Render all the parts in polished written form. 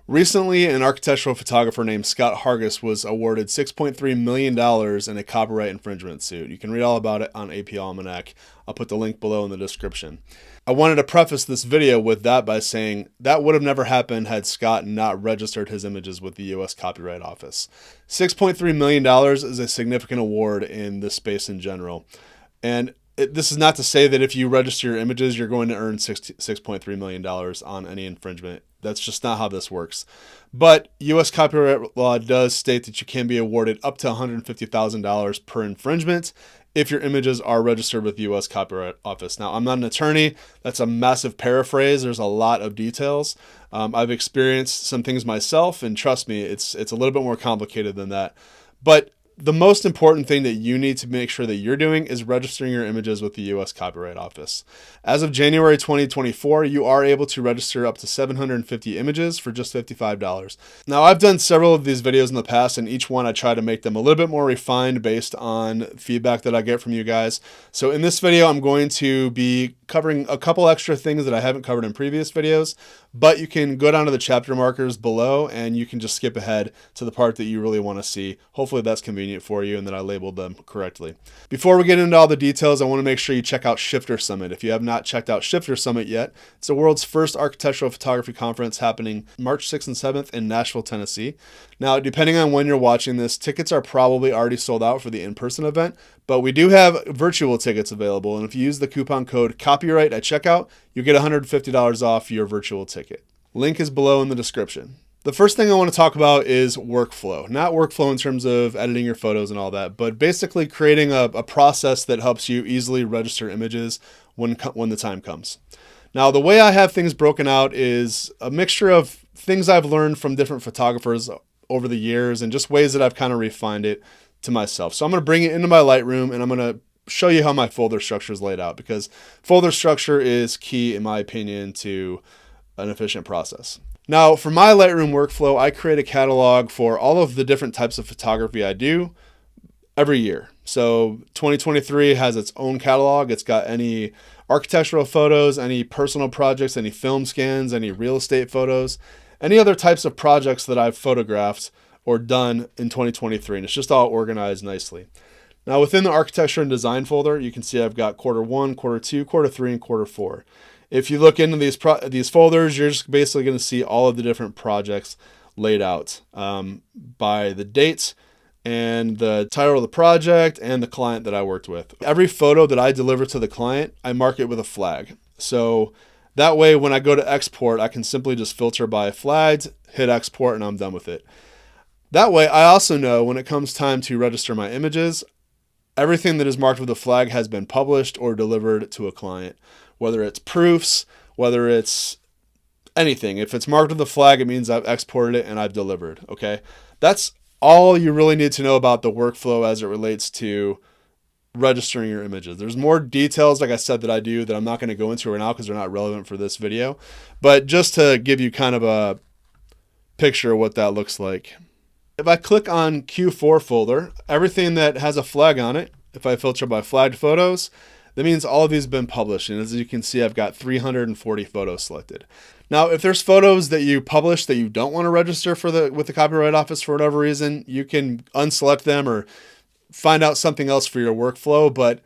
Recently, an architectural photographer named Scott Hargis was awarded $6.3 million in a copyright infringement suit. You can read all about it on AP Almanac. I'll put the link below in the description. I wanted to preface this video with that by saying that would have never happened had Scott not registered his images with the U.S. Copyright Office. $6.3 million is a significant award in this space in general. And this is not to say that if you register your images, you're going to earn $6.3 million on any infringement. That's just not how this works. But U.S. copyright law does state that you can be awarded up to $150,000 per infringement if your images are registered with the U.S. Copyright Office. Now, I'm not an attorney. That's a massive paraphrase. There's a lot of details. I've experienced some things myself, and trust me, it's a little bit more complicated than that. But the most important thing that you need to make sure that you're doing is registering your images with the U.S. Copyright Office. As of January 2024, you are able to register up to 750 images for just $55. Now, I've done several of these videos in the past, and each one I try to make them a little bit more refined based on feedback that I get from you guys. So in this video, I'm going to be covering a couple extra things that I haven't covered in previous videos, but you can go down to the chapter markers below and you can just skip ahead to the part that you really want to see. Hopefully that's convenient for you and that I labeled them correctly. Before we get into all the details, I want to make sure you check out Shifter Summit. If you have not checked out Shifter Summit yet, it's the world's first architectural photography conference happening March 6th and 7th in Nashville, Tennessee. Now, depending on when you're watching this, tickets are probably already sold out for the in-person event, but we do have virtual tickets available. And if you use the coupon code copyright at checkout, you get $150 off your virtual ticket. Link is below in the description. The first thing I want to talk about is workflow. Not workflow in terms of editing your photos and all that, but basically creating a process that helps you easily register images when the time comes. Now, the way I have things broken out is a mixture of things I've learned from different photographers over the years and just ways that I've kind of refined it to myself. So I'm going to bring it into my Lightroom and I'm going to show you how my folder structure is laid out, because folder structure is key, in my opinion, to an efficient process. Now, for my Lightroom workflow, I create a catalog for all of the different types of photography I do every year. So 2023 has its own catalog. It's got any architectural photos, any personal projects, any film scans, any real estate photos, any other types of projects that I've photographed or done in 2023. And it's just all organized nicely. Now, within the architecture and design folder, you can see I've got Q1, Q2, Q3, and Q4. If you look into these folders, you're just basically going to see all of the different projects laid out by the dates and the title of the project and the client that I worked with. Every photo that I deliver to the client, I mark it with a flag. So that way, when I go to export, I can simply just filter by flagged, hit export, and I'm done with it. That way, I also know when it comes time to register my images, everything that is marked with a flag has been published or delivered to a client. Whether it's proofs, whether it's anything. If it's marked with a flag, it means I've exported it and I've delivered, okay? That's all you really need to know about the workflow as it relates to registering your images. There's more details, like I said, that I do that I'm not going to go into right now because they're not relevant for this video. But just to give you kind of a picture of what that looks like. If I click on Q4 folder, everything that has a flag on it, if I filter by flagged photos, that means all of these have been published. And as you can see, I've got 340 photos selected. Now, if there's photos that you publish that you don't want to register with the Copyright Office for whatever reason, you can unselect them or find out something else for your workflow, but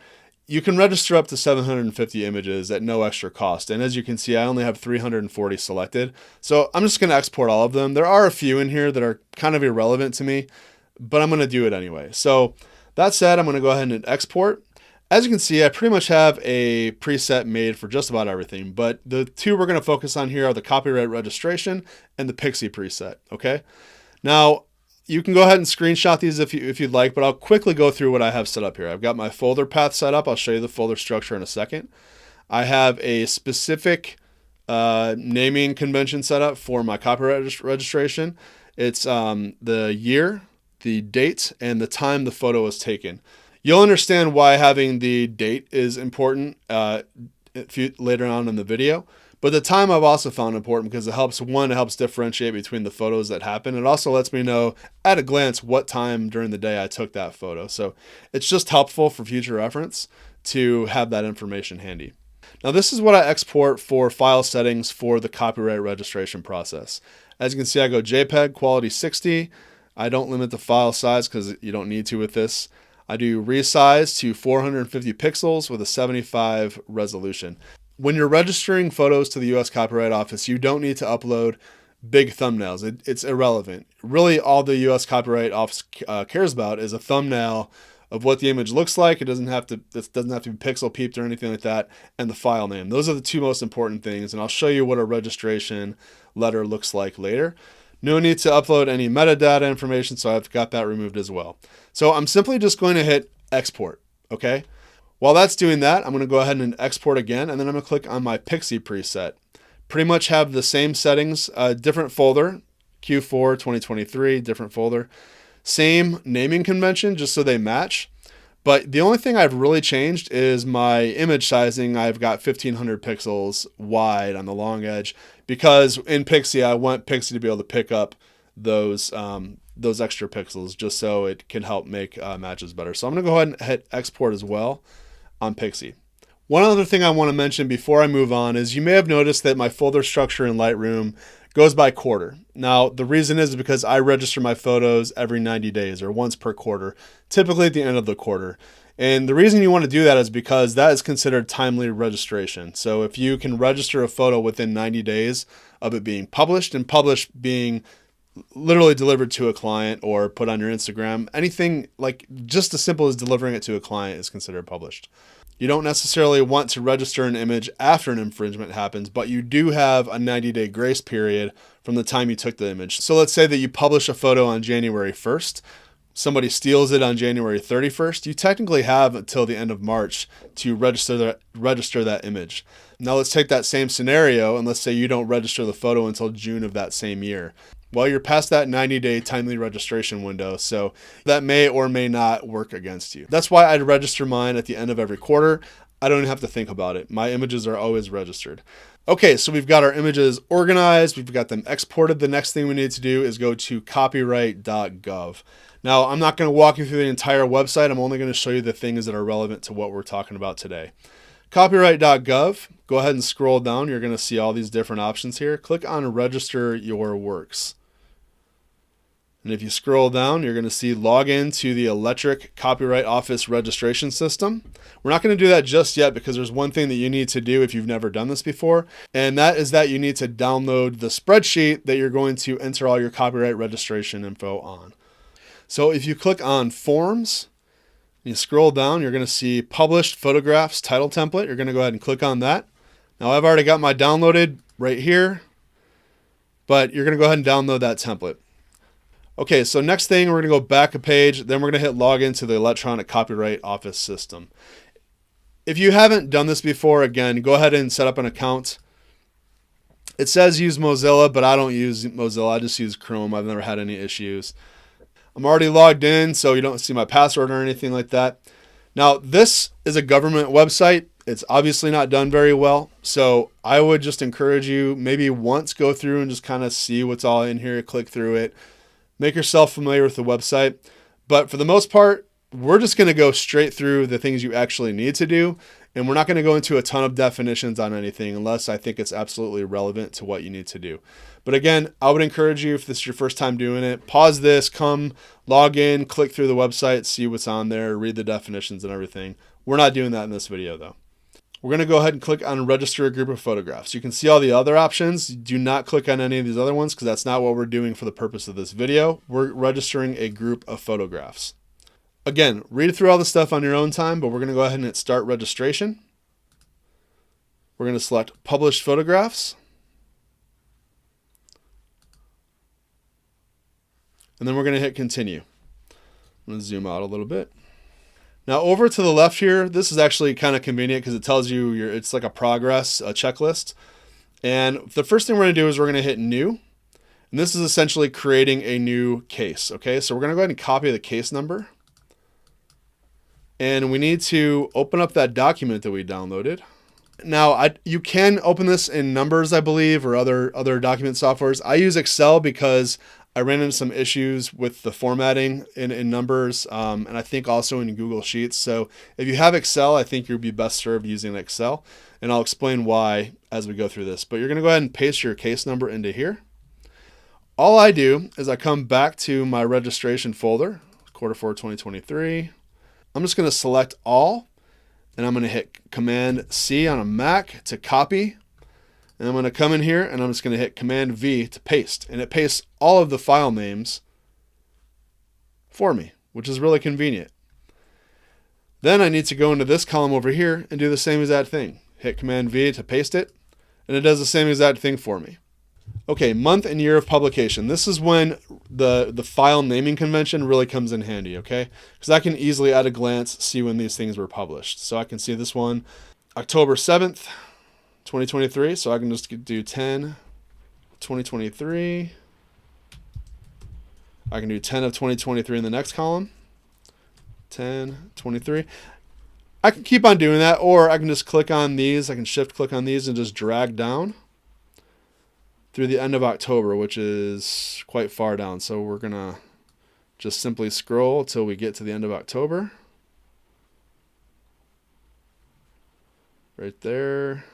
you can register up to 750 images at no extra cost. And as you can see, I only have 340 selected. So I'm just going to export all of them. There are a few in here that are kind of irrelevant to me, but I'm going to do it anyway. So that said, I'm going to go ahead and export. As you can see, I pretty much have a preset made for just about everything, but the two we're going to focus on here are the copyright registration and the Pixie preset, okay? Now, you can go ahead and screenshot these if you'd like, but I'll quickly go through what I have set up here. I've got my folder path set up. I'll show you the folder structure in a second. I have a specific naming convention set up for my copyright registration. It's the year, the date, and the time the photo was taken. You'll understand why having the date is important later on in the video. But the time I've also found important because it helps differentiate between the photos that happen. It also lets me know at a glance what time during the day I took that photo. So it's just helpful for future reference to have that information handy. Now, this is what I export for file settings for the copyright registration process. As you can see, I go JPEG, quality 60. I don't limit the file size because you don't need to with this. I do resize to 450 pixels with a 75 resolution. When you're registering photos to the US Copyright Office, you don't need to upload big thumbnails. It's irrelevant. Really, all the US Copyright Office cares about is a thumbnail of what the image looks like. It doesn't have to be pixel peeped or anything like that, and the file name. Those are the two most important things, and I'll show you what a registration letter looks like later. No need to upload any metadata information, so I've got that removed as well. So I'm simply just going to hit export, okay? While that's doing that, I'm going to go ahead and export again, and then I'm going to click on my Pixie preset. Pretty much have the same settings, different folder, Q4 2023, different folder. Same naming convention, just so they match. But the only thing I've really changed is my image sizing. I've got 1500 pixels wide on the long edge because in Pixie, I want Pixie to be able to pick up those extra pixels just so it can help make matches better. So I'm going to go ahead and hit export as well on Pixie. One other thing I want to mention before I move on is you may have noticed that my folder structure in Lightroom goes by quarter. Now, the reason is because I register my photos every 90 days or once per quarter, typically at the end of the quarter. And the reason you want to do that is because that is considered timely registration. So if you can register a photo within 90 days of it being published, and published being literally delivered to a client or put on your Instagram, anything like just as simple as delivering it to a client is considered published. You don't necessarily want to register an image after an infringement happens, but you do have a 90-day grace period from the time you took the image. So let's say that you publish a photo on January 1st. Somebody steals it on January 31st. You technically have until the end of March to register that image. Now let's take that same scenario and let's say you don't register the photo until June of that same year. Well, you're past that 90-day timely registration window, so that may or may not work against you. That's why I'd register mine at the end of every quarter. I don't even have to think about it. My images are always registered. Okay, so we've got our images organized. We've got them exported. The next thing we need to do is go to copyright.gov. Now, I'm not going to walk you through the entire website. I'm only going to show you the things that are relevant to what we're talking about today. Copyright.gov, go ahead and scroll down. You're going to see all these different options here. Click on Register Your Works. And if you scroll down, you're going to see log in to the Electric Copyright Office registration system. We're not going to do that just yet because there's one thing that you need to do if you've never done this before, and that is that you need to download the spreadsheet that you're going to enter all your copyright registration info on. So if you click on Forms, and you scroll down, you're going to see Published Photographs Title Template. You're going to go ahead and click on that. Now I've already got my downloaded right here, but you're going to go ahead and download that template. Okay, so next thing, we're going to go back a page, then we're going to hit login to the Electronic Copyright Office system. If you haven't done this before, again, go ahead and set up an account. It says use Mozilla, but I don't use Mozilla. I just use Chrome. I've never had any issues. I'm already logged in, so you don't see my password or anything like that. Now, this is a government website. It's obviously not done very well, so I would just encourage you maybe once go through and just kind of see what's all in here, click through it. Make yourself familiar with the website. But for the most part, we're just going to go straight through the things you actually need to do. And we're not going to go into a ton of definitions on anything unless I think it's absolutely relevant to what you need to do. But again, I would encourage you, if this is your first time doing it, pause this, come log in, click through the website, see what's on there, read the definitions and everything. We're not doing that in this video though. We're going to go ahead and click on register a group of photographs. You can see all the other options. Do not click on any of these other ones because that's not what we're doing for the purpose of this video. We're registering a group of photographs. Again, read through all the stuff on your own time, but we're going to go ahead and hit start registration. We're going to select published photographs. And then we're going to hit continue. I'm going to zoom out a little bit. Now over to the left here, this is actually kind of convenient because it tells you it's like a progress, a checklist. And the first thing we're going to do is we're going to hit new. And this is essentially creating a new case. Okay, so we're going to go ahead and copy the case number. And we need to open up that document that we downloaded. Now, you can open this in Numbers, I believe, or other document softwares. I use Excel because I ran into some issues with the formatting in Numbers, and I think also in Google Sheets. So if you have Excel, I think you'll be best served using Excel, and I'll explain why as we go through this. But you're going to go ahead and paste your case number into here. All I do is I come back to my registration folder, Q4 2023. I'm just going to select all, and I'm going to hit Command C on a Mac to copy. And I'm going to come in here and I'm just going to hit Command V to paste. And it pastes all of the file names for me, which is really convenient. Then I need to go into this column over here and do the same exact thing. Hit Command V to paste it, and it does the same exact thing for me. Okay, month and year of publication. This is when the file naming convention really comes in handy, okay? Because I can easily at a glance see when these things were published. So I can see this one, October 7th, 2023. So I can just do 10, 2023. I can do 10 of 2023 in the next column. 10, 23. I can keep on doing that, or I can just click on these. I can shift click on these and just drag down through the end of October, which is quite far down. So we're going to just simply scroll till we get to the end of October. Right there.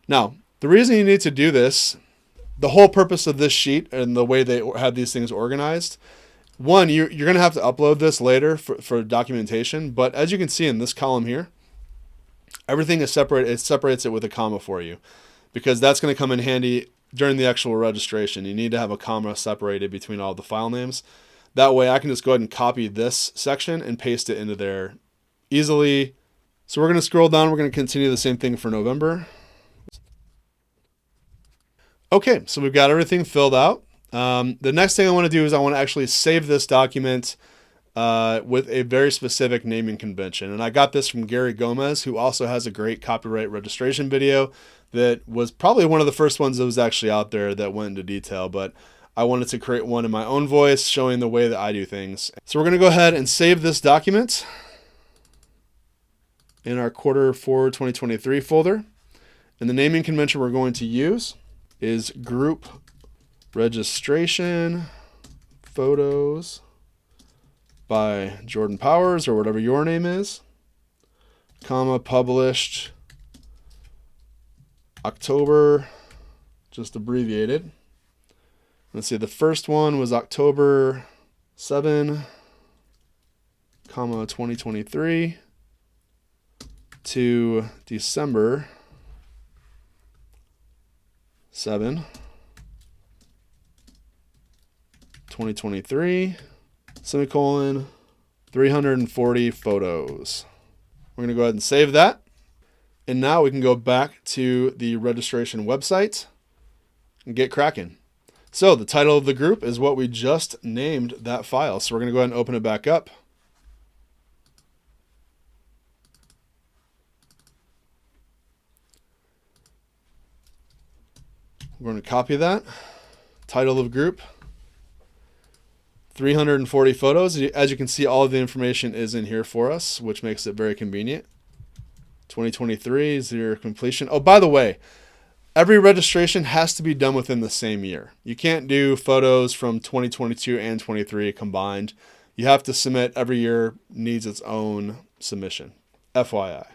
Now, the reason you need to do this, the whole purpose of this sheet and the way they have these things organized, one, you're going to have to upload this later for documentation. But as you can see in this column here, everything is separated. It separates it with a comma for you, because that's going to come in handy during the actual registration. You need to have a comma separated between all the file names. That way I can just go ahead and copy this section and paste it into there easily. So we're going to scroll down. We're going to continue the same thing for November. Okay, so we've got everything filled out. The next thing I want to do is I want to actually save this document with a very specific naming convention. And I got this from Gary Gomez, who also has a great copyright registration video that was probably one of the first ones that was actually out there that went into detail. But I wanted to create one in my own voice showing the way that I do things. So we're going to go ahead and save this document in our Q4 2023 folder. And the naming convention we're going to use is group registration photos by Jordan Powers, or whatever your name is, comma, published October, just abbreviated. Let's see, the first one was October 7, comma, 2023 to December 7, 2023, semicolon, 340 photos. We're going to go ahead and save that. And now we can go back to the registration website and get cracking. So the title of the group is what we just named that file. So we're going to go ahead and open it back up. We're going to copy that. Title of group, 340 photos. As you can see, all of the information is in here for us, which makes it very convenient. 2023 is your completion. Oh, by the way, every registration has to be done within the same year. You can't do photos from 2022 and 23 combined. You have to submit every year, needs its own submission. FYI.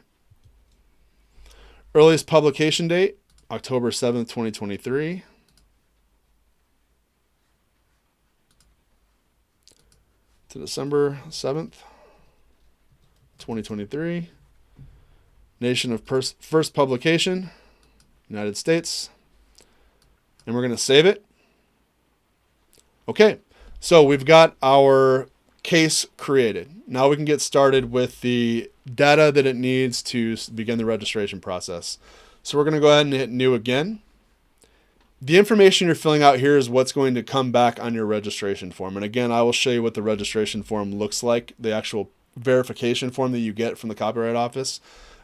Earliest publication date, October 7th, 2023. To December 7th, 2023. Nation of first publication, United States. And we're going to save it. Okay, so we've got our case created. Now we can get started with the data that it needs to begin the registration process. So we're going to go ahead and hit new again. The information you're filling out here is what's going to come back on your registration form. And again, I will show you what the registration form looks like, the actual verification form that you get from the Copyright Office.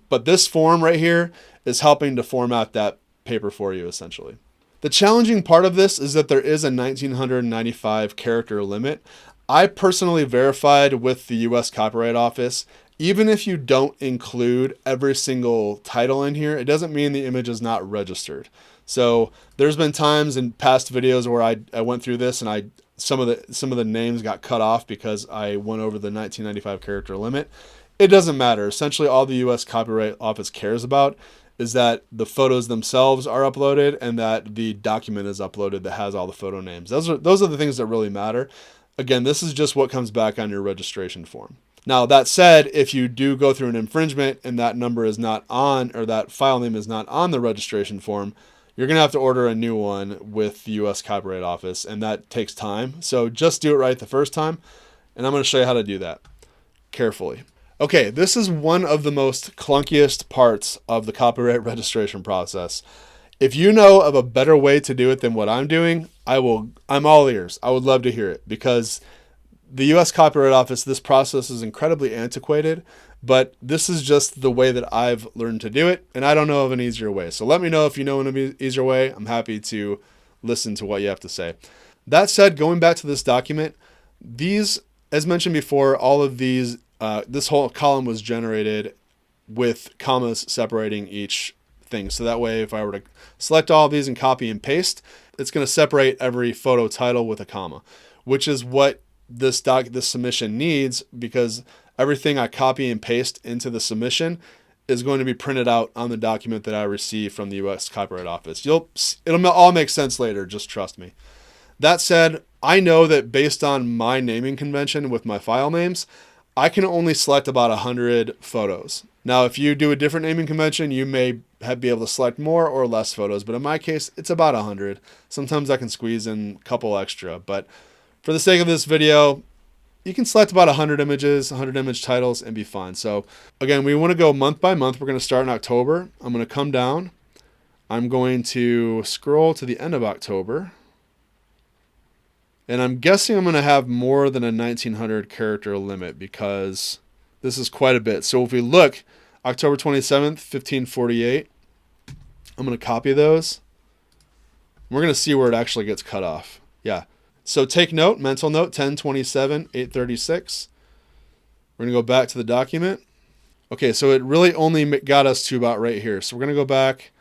But this form right here is helping to format that paper for you, essentially. The challenging part of this is that there is a 1995 character limit. I personally verified with the US Copyright Office. Even if you don't include every single title in here, it doesn't mean the image is not registered. So there's been times in past videos where I went through this and some of the names got cut off because I went over the 1995 character limit. It doesn't matter. Essentially, all the US Copyright Office cares about is that the photos themselves are uploaded and that the document is uploaded that has all the photo names. Those are the things that really matter. Again, this is just what comes back on your registration form. Now, that said, if you do go through an infringement and that number is not on, or that file name is not on the registration form, you're going to have to order a new one with the U.S. Copyright Office, and that takes time. So just do it right the first time, and I'm going to show you how to do that carefully. Okay, this is one of the most clunkiest parts of the copyright registration process. If you know of a better way to do it than what I'm doing, I'm all ears. I would love to hear it, because the U.S. Copyright Office, this process is incredibly antiquated, but this is just the way that I've learned to do it, and I don't know of an easier way. So let me know if you know an easier way. I'm happy to listen to what you have to say. That said, going back to this document, these, as mentioned before, all of these, this whole column was generated with commas separating each thing. So that way, if I were to select all of these and copy and paste, it's going to separate every photo title with a comma, which is what this submission needs, because everything I copy and paste into the submission is going to be printed out on the document that I receive from the U.S. Copyright Office. It'll all make sense later, just trust me. That said, I know that based on my naming convention with my file names, I can only select about 100 photos. Now, if you do a different naming convention, you may be able to select more or less photos, but in my case, it's about 100. Sometimes I can squeeze in a couple extra, but for the sake of this video, you can select about 100 images, 100 image titles, and be fine. So again, we want to go month by month. We're going to start in October. I'm going to come down. I'm going to scroll to the end of October. And I'm guessing I'm going to have more than a 1900 character limit, because this is quite a bit. So if we look, October 27th, 1548, I'm going to copy those. We're going to see where it actually gets cut off. Yeah. So take note, mental note, 10/27, 836. We're going to go back to the document. Okay, so it really only got us to about right here. So we're going to go back.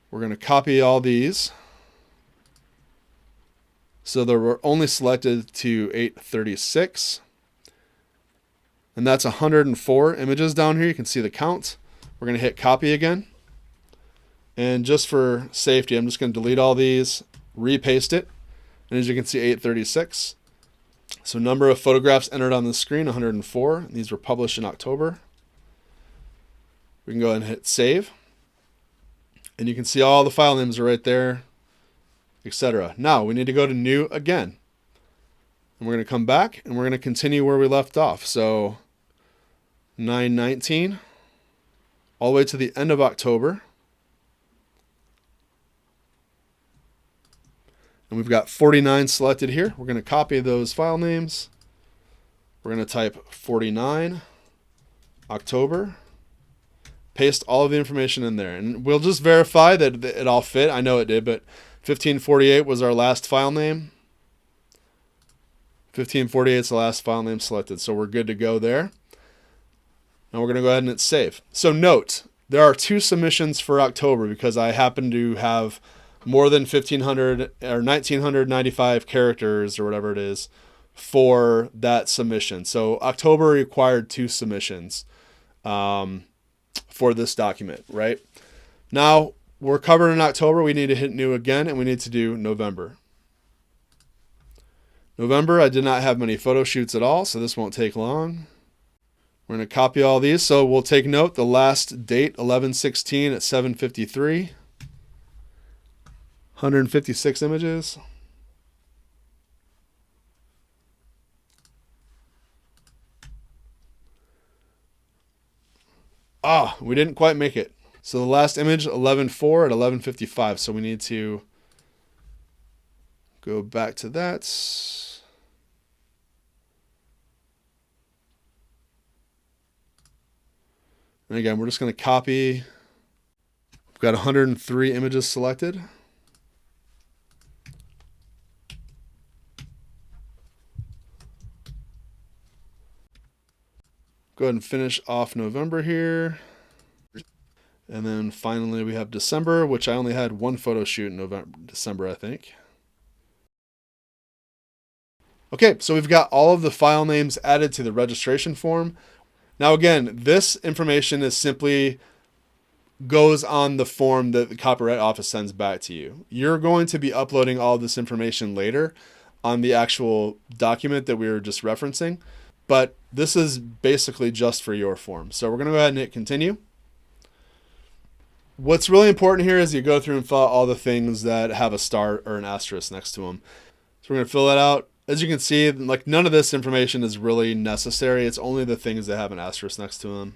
We're going to copy all these. So they were only selected to 836. And that's 104 images down here. You can see the count. We're going to hit copy again. And just for safety, I'm just going to delete all these, repaste it. And as you can see, 836. So number of photographs entered on the screen, 104. These were published in October. We can go ahead and hit save. And you can see all the file names are right there, etc. Now we need to go to new again. And we're going to come back and we're going to continue where we left off. So 9/19 all the way to the end of October. And we've got 49 selected here. We're going to copy those file names. We're going to type 49 October. Paste all of the information in there. And we'll just verify that it all fit. I know it did, but 1548 was our last file name. 1548 is the last file name selected. So we're good to go there. Now we're going to go ahead and hit save. So note, there are 2 submissions for October, because I happen to have more than 1,500 or 1,995 characters or whatever it is for that submission. So October required 2 submissions for this document, right? Now we're covered in October. We need to hit new again, and we need to do November. November, I did not have many photo shoots at all, so this won't take long. We're going to copy all these. So we'll take note, the last date, 11/16 at 7:53. 156 images. We didn't quite make it. So the last image, 11/4 at 11:55. So we need to go back to that. And again, we're just going to copy. We've got 103 images selected. Go ahead and finish off November here. And then finally we have December, which I only had 1 photo shoot in December, I think. Okay, so we've got all of the file names added to the registration form. Now again, this information is simply goes on the form that the Copyright Office sends back to you. You're going to be uploading all this information later on the actual document that we were just referencing, but this is basically just for your form. So we're going to go ahead and hit continue. What's really important here is you go through and fill out all the things that have a star or an asterisk next to them. So we're going to fill that out. As you can see, like, none of this information is really necessary. It's only the things that have an asterisk next to them.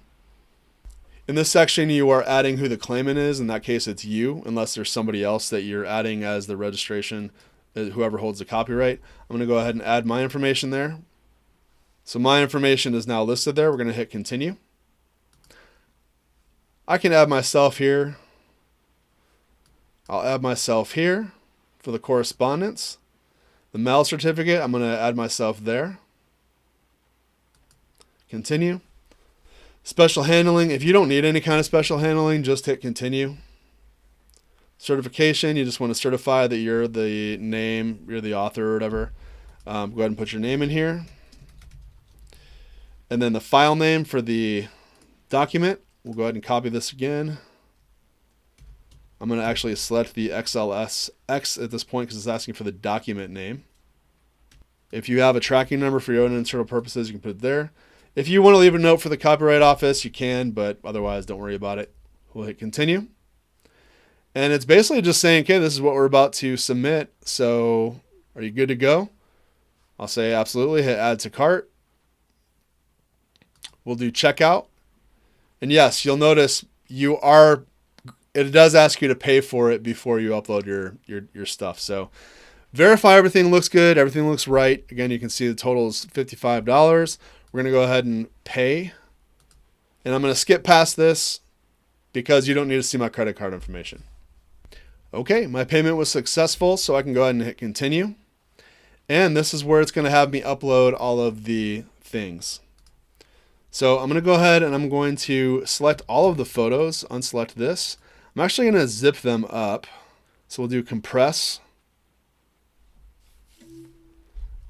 In this section, you are adding who the claimant is. In that case, it's you, unless there's somebody else that you're adding as the registration, whoever holds the copyright. I'm going to go ahead and add my information there. So my information is now listed there. We're going to hit continue. I can add myself here. I'll add myself here for the correspondence. The mail certificate, I'm going to add myself there. Continue. Special handling, if you don't need any kind of special handling, just hit continue. Certification, you just want to certify that you're the name, you're the author or whatever. Go ahead and put your name in here. And then the file name for the document, we'll go ahead and copy this again. I'm going to actually select the XLSX at this point because it's asking for the document name. If you have a tracking number for your own internal purposes, you can put it there. If you want to leave a note for the Copyright Office, you can, but otherwise don't worry about it. We'll hit continue. And it's basically just saying, okay, this is what we're about to submit. So are you good to go? I'll say absolutely. Hit add to cart. We'll do checkout. And yes, you'll notice it does ask you to pay for it before you upload your stuff. So verify everything looks good. Everything looks right. Again, you can see the total is $55. We're going to go ahead and pay. And I'm going to skip past this because you don't need to see my credit card information. Okay, my payment was successful, so I can go ahead and hit continue. And this is where it's going to have me upload all of the things. So I'm going to go ahead and I'm going to select all of the photos, unselect this. I'm actually going to zip them up. So we'll do compress.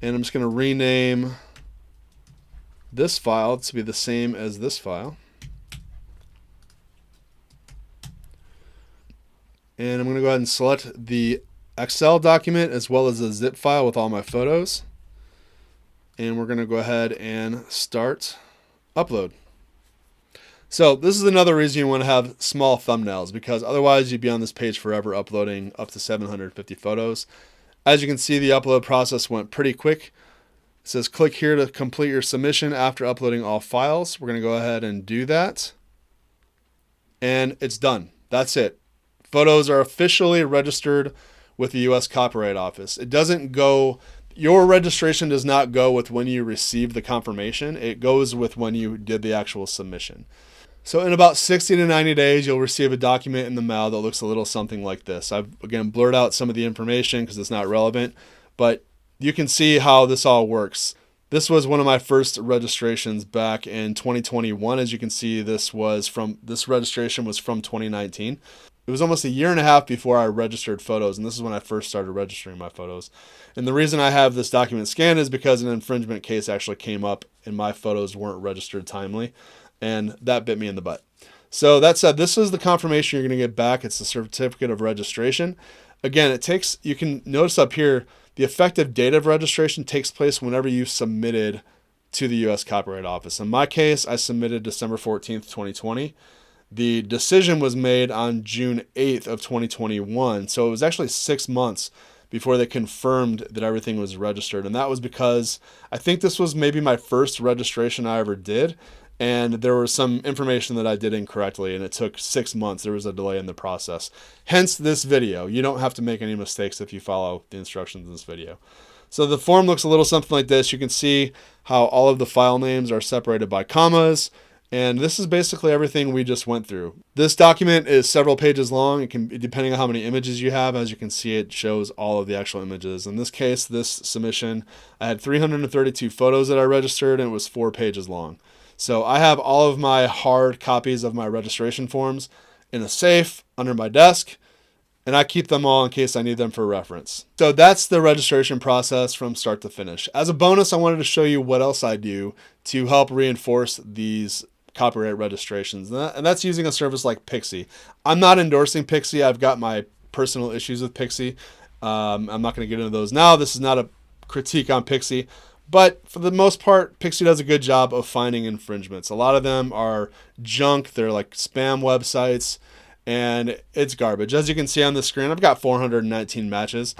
And I'm just going to rename this file to be the same as this file. And I'm going to go ahead and select the Excel document as well as the zip file with all my photos. And we're going to go ahead and start upload. So this is another reason you want to have small thumbnails, because otherwise you'd be on this page forever uploading up to 750 photos. As you can see, the upload process went pretty quick. It says click here to complete your submission after uploading all files. We're going to go ahead and do that. And it's done. That's it. Photos are officially registered with the U.S. Copyright Office. It doesn't go, your registration does not go with when you receive the confirmation. It goes with when you did the actual submission. So in about 60 to 90 days, you'll receive a document in the mail that looks a little something like this. I've, again, blurred out some of the information because it's not relevant, but you can see how this all works. This was one of my first registrations back in 2021. As you can see, this registration was from 2019. It was almost a year and a half before I registered photos, and this is when I first started registering my photos. And the reason I have this document scanned is because an infringement case actually came up and my photos weren't registered timely, and that bit me in the butt. So that said, this is the confirmation you're going to get back. It's the certificate of registration. Again, you can notice up here, the effective date of registration takes place whenever you submitted to the U.S. Copyright Office. In my case, I submitted December 14th, 2020. The decision was made on June 8th of 2021. So it was actually 6 months before they confirmed that everything was registered. And that was because I think this was maybe my first registration I ever did. And there was some information that I did incorrectly, and it took 6 months. There was a delay in the process. Hence this video. You don't have to make any mistakes if you follow the instructions in this video. So the form looks a little something like this. You can see how all of the file names are separated by commas. And this is basically everything we just went through. This document is several pages long. It can be, depending on how many images you have. As you can see, it shows all of the actual images. In this case, this submission, I had 332 photos that I registered, and it was 4 pages long. So I have all of my hard copies of my registration forms in a safe under my desk, and I keep them all in case I need them for reference. So that's the registration process from start to finish. As a bonus, I wanted to show you what else I do to help reinforce these copyright registrations. And that's using a service like Pixie. I'm not endorsing Pixie. I've got my personal issues with Pixie. I'm not going to get into those now. This is not a critique on Pixie. But for the most part, Pixie does a good job of finding infringements. A lot of them are junk. They're like spam websites, and it's garbage. As you can see on the screen, I've got 419 matches.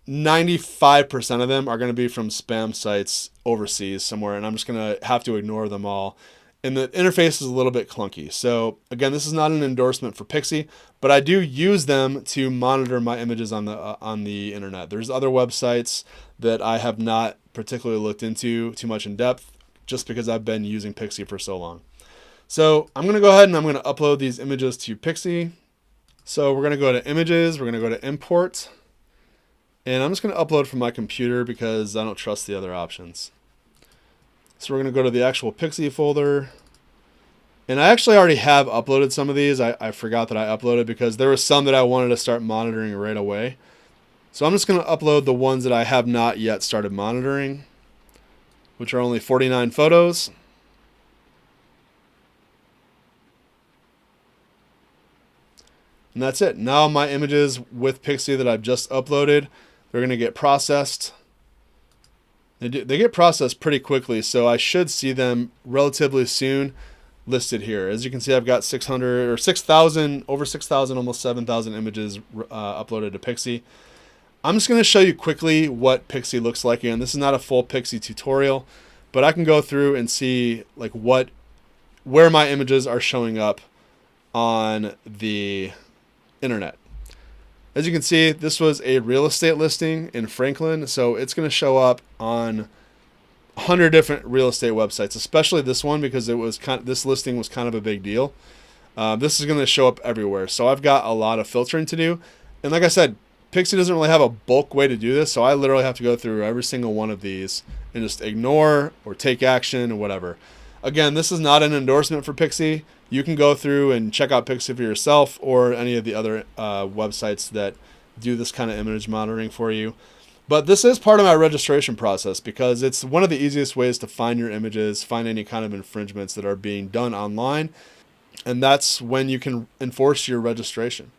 95% of them are going to be from spam sites overseas somewhere, and I'm just going to have to ignore them all. And the interface is a little bit clunky. So again, this is not an endorsement for Pixie, but I do use them to monitor my images on the internet. There's other websites that I have not particularly looked into too much in depth, just because I've been using Pixie for so long. So I'm going to go ahead and I'm going to upload these images to Pixie. So we're going to go to Images, we're going to go to Import, and I'm just going to upload from my computer because I don't trust the other options. So we're going to go to the actual Pixie folder. And I actually already have uploaded some of these. I forgot that I uploaded because there were some that I wanted to start monitoring right away. So I'm just going to upload the ones that I have not yet started monitoring, which are only 49 photos. And that's it. Now my images with Pixie that I've just uploaded, they're going to get processed. They get processed pretty quickly, so I should see them relatively soon listed here. As you can see, I've got 600 or 6,000, over 6,000, almost 7,000 images uploaded to Pixie. I'm just going to show you quickly what Pixie looks like. And this is not a full Pixie tutorial, but I can go through and see like where my images are showing up on the internet. As you can see, this was a real estate listing in Franklin, so it's going to show up on 100 different real estate websites, especially this one because this listing was kind of a big deal. This is going to show up everywhere, so I've got a lot of filtering to do. And like I said, Pixie doesn't really have a bulk way to do this, so I literally have to go through every single one of these and just ignore or take action or whatever. Again, this is not an endorsement for Pixie. You can go through and check out Pixie for yourself or any of the other websites that do this kind of image monitoring for you. But this is part of my registration process because it's one of the easiest ways to find your images, find any kind of infringements that are being done online. And that's when you can enforce your registration.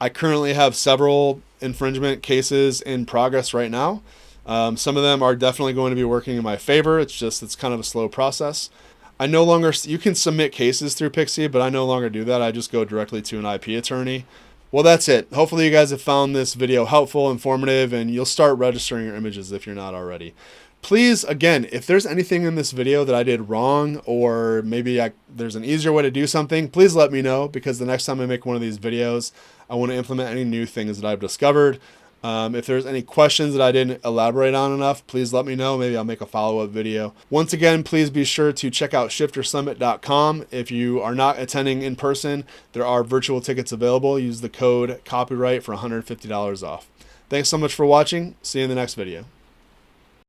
I currently have several infringement cases in progress right now. Some of them are definitely going to be working in my favor. It's kind of a slow process. You can submit cases through Pixie, but I no longer do that. I just go directly to an IP attorney. Well, that's it. Hopefully you guys have found this video helpful, informative, and you'll start registering your images if you're not already. Please, again, if there's anything in this video that I did wrong, or maybe there's an easier way to do something, please let me know, because the next time I make one of these videos, I want to implement any new things that I've discovered. If there's any questions that I didn't elaborate on enough, please let me know. Maybe I'll make a follow-up video. Once again, please be sure to check out shiftersummit.com. If you are not attending in person, there are virtual tickets available. Use the code copyright for $150 off. Thanks so much for watching. See you in the next video.